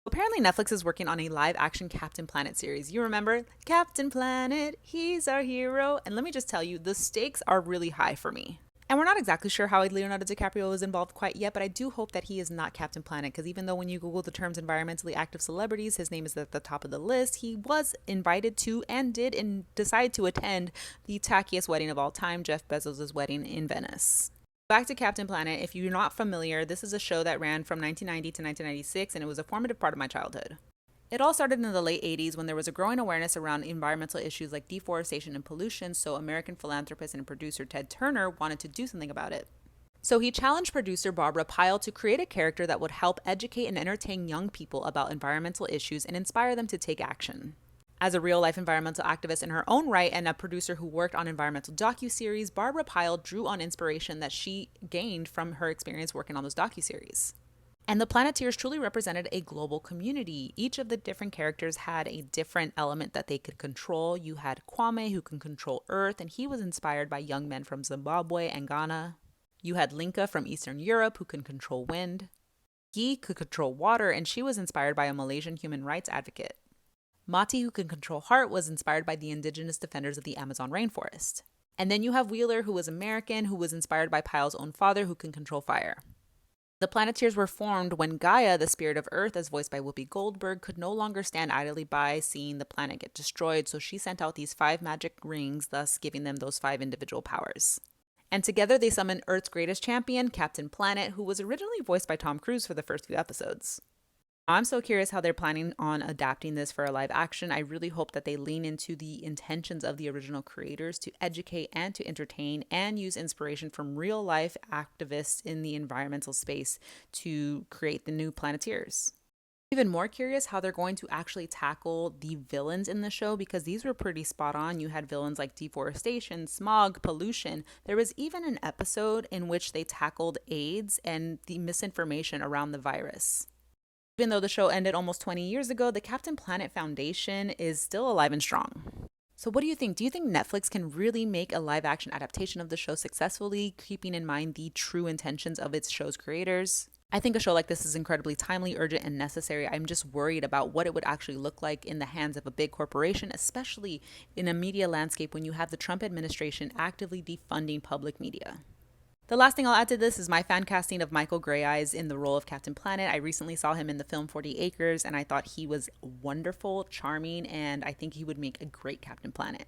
Apparently, Netflix is working on a live action Captain Planet series. You remember? Captain Planet, he's our hero. And let me just tell you, the stakes are really high for me. And we're not exactly sure how Leonardo DiCaprio is involved quite yet, but I do hope that he is not Captain Planet, because even though when you Google the terms environmentally active celebrities, his name is at the top of the list, he was invited to and did and decide to attend the tackiest wedding of all time, Jeff Bezos' wedding in Venice. Back to Captain Planet, if you're not familiar, this is a show that ran from 1990 to 1996, and it was a formative part of my childhood. It all started in the late 80s when there was a growing awareness around environmental issues like deforestation and pollution, so American philanthropist and producer Ted Turner wanted to do something about it. So he challenged producer Barbara Pyle to create a character that would help educate and entertain young people about environmental issues and inspire them to take action. As a real-life environmental activist in her own right and a producer who worked on environmental docuseries, Barbara Pyle drew on inspiration that she gained from her experience working on those docuseries. And the Planeteers truly represented a global community. Each of the different characters had a different element that they could control. You had Kwame, who can control Earth, and he was inspired by young men from Zimbabwe and Ghana. You had Linka from Eastern Europe, who can control wind. Guy could control water, and she was inspired by a Malaysian human rights advocate. Mati, who can control heart, was inspired by the indigenous defenders of the Amazon rainforest. And then you have Wheeler, who was American, who was inspired by Pyle's own father, who can control fire. The Planeteers were formed when Gaia, the spirit of Earth, as voiced by Whoopi Goldberg, could no longer stand idly by seeing the planet get destroyed, so she sent out these 5 magic rings, thus giving them those 5 individual powers. And together they summoned Earth's greatest champion, Captain Planet, who was originally voiced by Tom Cruise for the first few episodes. I'm so curious how they're planning on adapting this for a live action. I really hope that they lean into the intentions of the original creators to educate and to entertain and use inspiration from real life activists in the environmental space to create the new Planeteers. Even more curious how they're going to actually tackle the villains in the show, because these were pretty spot on. You had villains like deforestation, smog, pollution. There was even an episode in which they tackled AIDS and the misinformation around the virus. Even though the show ended almost 20 years ago, the Captain Planet Foundation is still alive and strong. So what do you think? Do you think Netflix can really make a live action adaptation of the show successfully, keeping in mind the true intentions of its show's creators? I think a show like this is incredibly timely, urgent, and necessary. I'm just worried about what it would actually look like in the hands of a big corporation, especially in a media landscape when you have the Trump administration actively defunding public media. The last thing I'll add to this is my fan casting of Michael Greyeyes in the role of Captain Planet. I recently saw him in the film 40 Acres, and I thought he was wonderful, charming, and I think he would make a great Captain Planet.